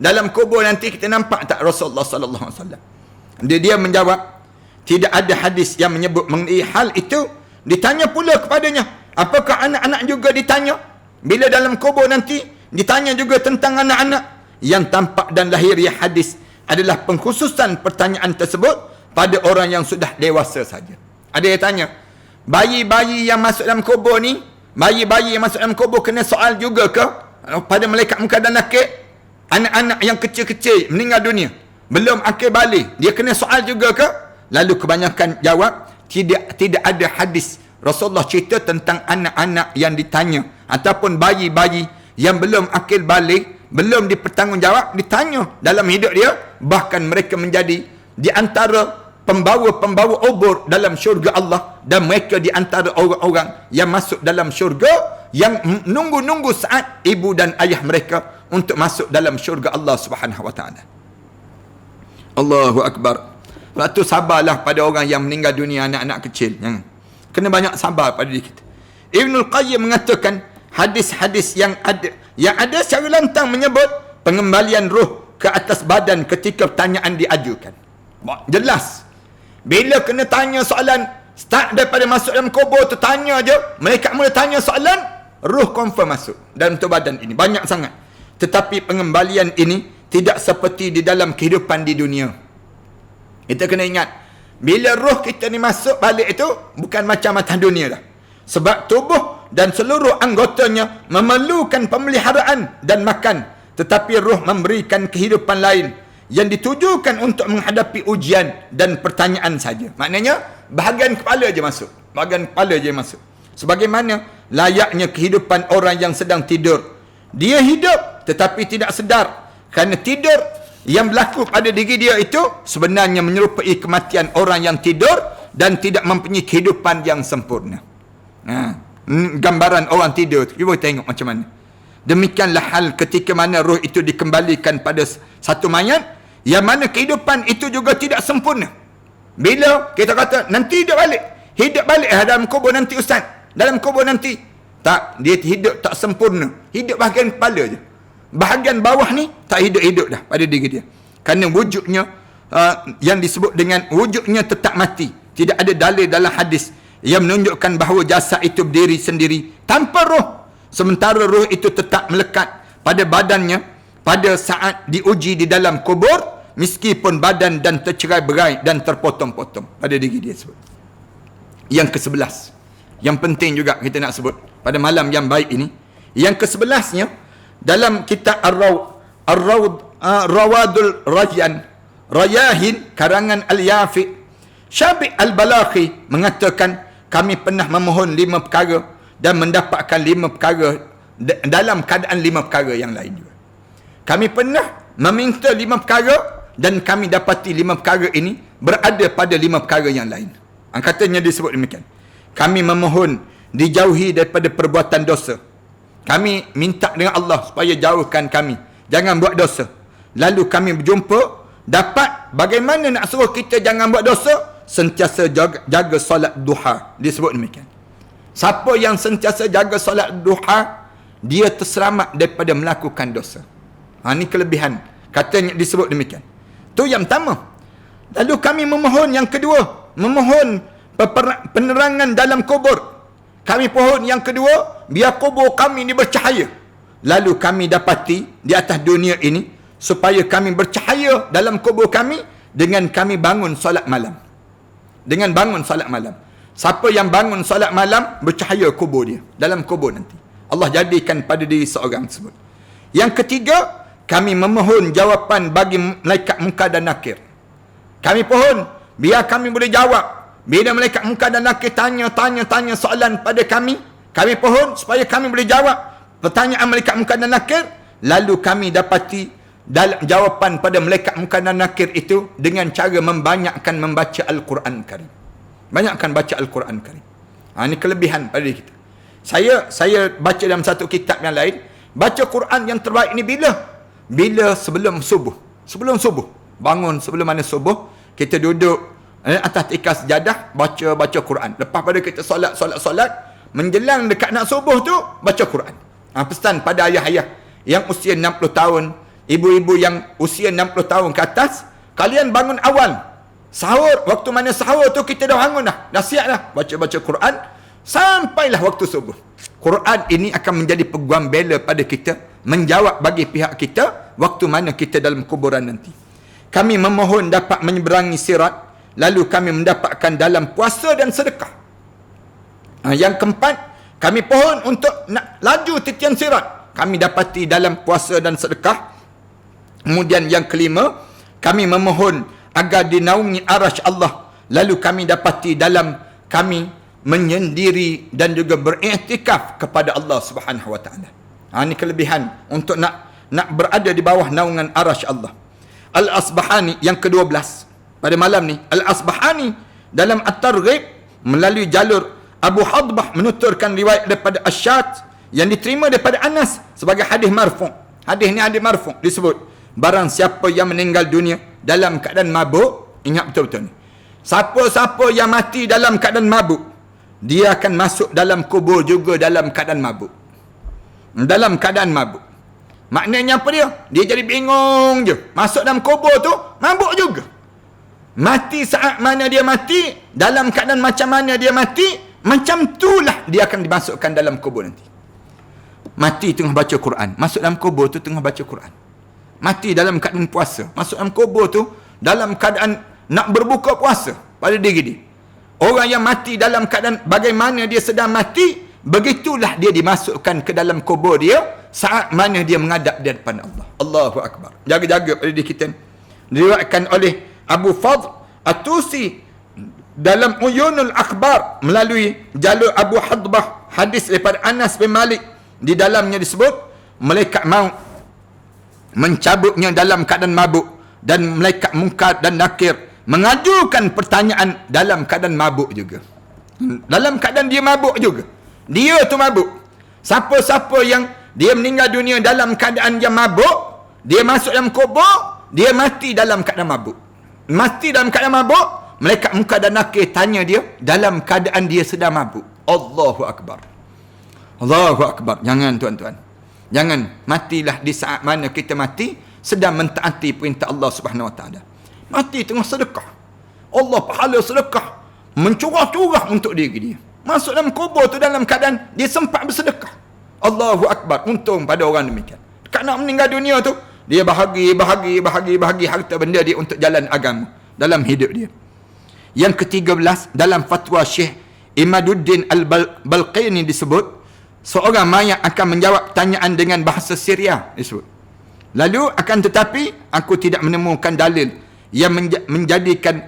dalam kubur nanti? Kita nampak tak Rasulullah sallallahu alaihi wasallam? Dia menjawab, tidak ada hadis yang menyebut mengenai hal itu. Ditanya pula kepadanya, apakah anak-anak juga ditanya? Bila dalam kubur nanti ditanya juga tentang anak-anak? Yang tampak dan lahiriah hadis adalah pengkhususan pertanyaan tersebut pada orang yang sudah dewasa saja. Ada yang tanya, bayi-bayi yang masuk dalam kubur ni, bayi-bayi yang masuk dalam kubur kena soal juga ke pada malaikat munkar dan nakir? Anak-anak yang kecil-kecil meninggal dunia, belum akil balik, dia kena soal juga ke? Lalu kebanyakan jawab, tidak ada hadis Rasulullah cerita tentang anak-anak yang ditanya ataupun bayi-bayi yang belum akil balik, belum dipertanggungjawab, ditanya dalam hidup dia. Bahkan mereka menjadi di antara pembawa-pembawa obor dalam syurga Allah, dan mereka di antara orang-orang yang masuk dalam syurga, yang menunggu-nunggu saat ibu dan ayah mereka untuk masuk dalam syurga Allah Subhanahu wa ta'ala. Allahu Akbar. Sebab tu sabarlah pada orang yang meninggal dunia, anak-anak kecil. Kena banyak sabar pada diri kita. Ibnul Qayyim mengatakan, hadis-hadis yang ada secara lantang menyebut pengembalian roh ke atas badan ketika pertanyaan diajukan. Jelas. Bila kena tanya soalan, start daripada masuk dalam kubur tu, tanya je, mereka mula tanya soalan, roh confirm masuk dalam tu badan ini. Banyak sangat. Tetapi pengembalian ini tidak seperti di dalam kehidupan di dunia. Kita kena ingat, bila roh kita ni masuk balik itu, bukan macam atas dunia dah. Sebab tubuh dan seluruh anggotanya memerlukan pemeliharaan dan makan. Tetapi roh memberikan kehidupan lain yang ditujukan untuk menghadapi ujian dan pertanyaan saja. Maknanya, bahagian kepala je masuk. Bahagian kepala je masuk. Sebagaimana layaknya kehidupan orang yang sedang tidur. Dia hidup tetapi tidak sedar. Kerana tidur Yang berlaku pada diri dia itu sebenarnya menyerupai kematian orang yang tidur dan tidak mempunyai kehidupan yang sempurna. Gambaran orang tidur, cuba tengok macam mana. Demikianlah hal ketika mana roh itu dikembalikan pada satu mayat, yang mana kehidupan itu juga tidak sempurna. Bila kita kata nanti hidup balik dalam kubur nanti ustaz, dalam kubur nanti, tak, dia hidup tak sempurna, hidup bahagian kepala je, bahagian bawah ni tak hidup-hidup dah pada diri dia, kerana wujudnya yang disebut dengan wujudnya tetap mati. Tidak ada dalil dalam hadis yang menunjukkan bahawa jasad itu berdiri sendiri tanpa roh, sementara roh itu tetap melekat pada badannya pada saat diuji di dalam kubur, meskipun badan dan tercerai-berai dan terpotong-potong pada diri dia sebut. Yang ke-11, yang penting juga kita nak sebut pada malam yang baik ini, yang ke-11-nya dalam kitab Rawadul Rayahin karangan Al-Yafi, Syabi' Al-Balakhi mengatakan, kami pernah memohon 5 perkara dan mendapatkan 5 perkara dalam keadaan 5 perkara yang lain juga. Kami pernah meminta 5 perkara dan kami dapati 5 perkara ini berada pada 5 perkara yang lain. Katanya disebut demikian. Kami memohon dijauhi daripada perbuatan dosa. Kami minta dengan Allah supaya jauhkan kami, jangan buat dosa. Lalu kami berjumpa, dapat bagaimana nak suruh kita jangan buat dosa? Sentiasa jaga solat duha. Disebut demikian. Siapa yang sentiasa jaga solat duha, dia terselamat daripada melakukan dosa. Ini kelebihan. Katanya disebut demikian. Itu yang pertama. Lalu kami memohon yang kedua, memohon penerangan dalam kubur. Kami pohon yang kedua, biar kubur kami ini bercahaya. Lalu kami dapati di atas dunia ini, supaya kami bercahaya dalam kubur kami dengan kami bangun solat malam. Dengan bangun solat malam. Siapa yang bangun solat malam, bercahaya kubur dia dalam kubur nanti. Allah jadikan pada diri seorang tersebut. Yang ketiga, kami memohon jawapan bagi malaikat munkar dan nakir. Kami pohon, biar kami boleh jawab. Bila malaikat munkar dan nakir tanya soalan pada kami pohon supaya kami boleh jawab pertanyaan malaikat munkar dan nakir. Lalu kami dapati dalam jawapan pada malaikat munkar dan nakir itu dengan cara membanyakkan membaca Al-Quran Karim. Banyakkan baca Al-Quran Karim. Ini kelebihan pada kita. Saya baca dalam satu kitab yang lain, baca Quran yang terbaik ni bila sebelum subuh. Sebelum subuh. Bangun sebelum mana subuh, kita duduk atas tikar sejadah, baca Quran. Lepas pada kita solat, menjelang dekat nak subuh tu, baca Quran. Pesan pada ayah-ayah yang usia 60 tahun, ibu-ibu yang usia 60 tahun ke atas, kalian bangun awal. Sahur, waktu mana sahur tu kita dah bangun dah siap dah. Baca Quran, sampailah waktu subuh. Quran ini akan menjadi peguam bela pada kita, menjawab bagi pihak kita, waktu mana kita dalam kuburan nanti. Kami memohon dapat menyeberangi sirat, lalu kami mendapatkan dalam puasa dan sedekah. Yang keempat, kami pohon untuk nak laju titian sirat, kami dapati dalam puasa dan sedekah. Kemudian yang kelima, kami memohon agar dinaungi arasy Allah, lalu kami dapati dalam kami menyendiri dan juga beriktikaf kepada Allah Subhanahu wa taala. Ini kelebihan untuk nak berada di bawah naungan arasy Allah. Al-Asbahani yang ke-12 pada malam ni, Al-Asbahani dalam At-Targhib melalui jalur Abu Hadbah menuturkan riwayat daripada Asy'at yang diterima daripada Anas sebagai hadis marfu'. Hadis ni hadis marfu' disebut, barang siapa yang meninggal dunia dalam keadaan mabuk, ingat betul-betul ni. Siapa-siapa yang mati dalam keadaan mabuk, dia akan masuk dalam kubur juga dalam keadaan mabuk. Dalam keadaan mabuk. Maknanya apa dia? Dia jadi bingung je. Masuk dalam kubur tu, mabuk juga. Mati saat mana dia mati, dalam keadaan macam mana dia mati, macam itulah dia akan dimasukkan dalam kubur nanti. Mati tengah baca Quran, masuk dalam kubur tu tengah baca Quran. Mati dalam keadaan puasa, masuk dalam kubur tu dalam keadaan nak berbuka puasa pada diri dia. Orang yang mati dalam keadaan bagaimana dia sedang mati, begitulah dia dimasukkan ke dalam kubur dia saat mana dia menghadap di hadapan Allah. Allahu Akbar. Jaga-jaga pada diri kita. Diriwayatkan oleh Abu Fadl At-Tusi dalam Uyunul Akhbar melalui jalur Abu Hadbah, hadis daripada Anas bin Malik. Di dalamnya disebut malaikat maut mencabutnya dalam keadaan mabuk dan malaikat Munkar dan Nakir mengajukan pertanyaan dalam keadaan mabuk juga. Dalam keadaan dia mabuk juga. Dia tu mabuk. Siapa-siapa yang dia meninggal dunia dalam keadaan dia mabuk, dia masuk dalam kubur, dia mati dalam keadaan mabuk. Mati dalam keadaan mabuk, malaikat Munkar dan Nakir tanya dia dalam keadaan dia sedang mabuk. Allahu Akbar. Allahu Akbar. Jangan tuan-tuan. Jangan matilah di saat mana kita mati sedang mentaati perintah Allah Subhanahu Wa Taala. Mati tengah sedekah. Allah pahala sedekah mencurah-curah untuk diri dia. Masuk dalam kubur tu dalam keadaan dia sempat bersedekah. Allahu Akbar. Untung pada orang demikian. Dekat nak meninggal dunia tu, dia bahagi harta benda dia untuk jalan agama dalam hidup dia. Yang ke-13, dalam fatwa Syekh Imaduddin Al-Balqini disebut, seorang mayat akan menjawab pertanyaan dengan bahasa Syria disebut. Lalu akan tetapi aku tidak menemukan dalil yang menjadikan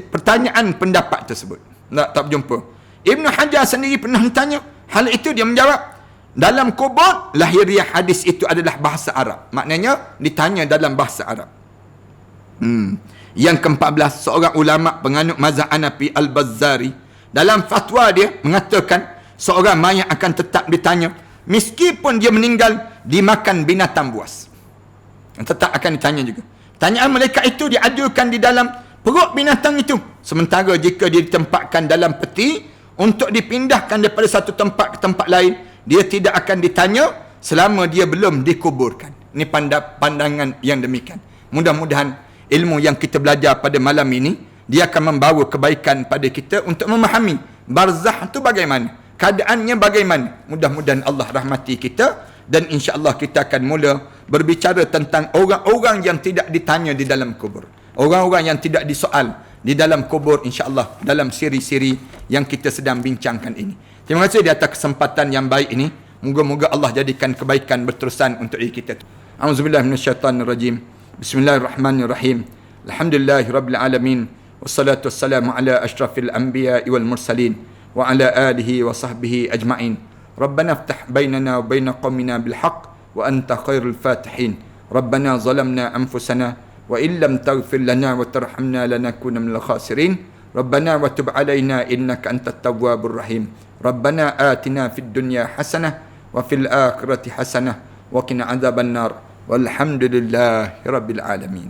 pertanyaan pendapat tersebut. Tak berjumpa. Ibn Hajar sendiri pernah ditanya hal itu, dia menjawab, dalam kubur lahiriah hadis itu adalah bahasa Arab. Maknanya ditanya dalam bahasa Arab. Yang ke-14, seorang ulama penganut mazhab Hanafi Al-Bazzari dalam fatwa dia mengatakan seorang mayat akan tetap ditanya meskipun dia meninggal dimakan binatang buas. Tetap akan ditanya juga. Tanyaan malaikat itu diajukan di dalam perut binatang itu. Sementara jika dia ditempatkan dalam peti untuk dipindahkan daripada satu tempat ke tempat lain, dia tidak akan ditanya selama dia belum dikuburkan. Ini pandangan yang demikian. Mudah-mudahan ilmu yang kita belajar pada malam ini, dia akan membawa kebaikan pada kita untuk memahami barzah itu bagaimana, keadaannya bagaimana. Mudah-mudahan Allah rahmati kita, dan insya-Allah kita akan mula berbicara tentang orang-orang yang tidak ditanya di dalam kubur. Orang-orang yang tidak disoal di dalam kubur, insya-Allah dalam siri-siri yang kita sedang bincangkan ini. Terima kasih di atas kesempatan yang baik ini. Moga-moga Allah jadikan kebaikan berterusan untuk diri kita. Auzubillahi minasyaitanirrajim. Bismillahirrahmanirrahim. Alhamdulillahirabbil alamin. Wassalatu wassalamu ala asyrafil anbiya'i wal mursalin wa ala alihi wa sahbihi ajma'in. ربنا افتح بيننا وبين قومنا بالحق وأنت خير الفاتحين. ربنا ظلمنا أنفسنا وإن لم تغفر لنا وترحمنا لنكون من الخاسرين. ربنا وتب علينا إنك أنت التواب الرحيم. ربنا آتنا في الدنيا حسنة وفي الآخرة حسنة وقنا عذاب النار والحمد لله رب العالمين.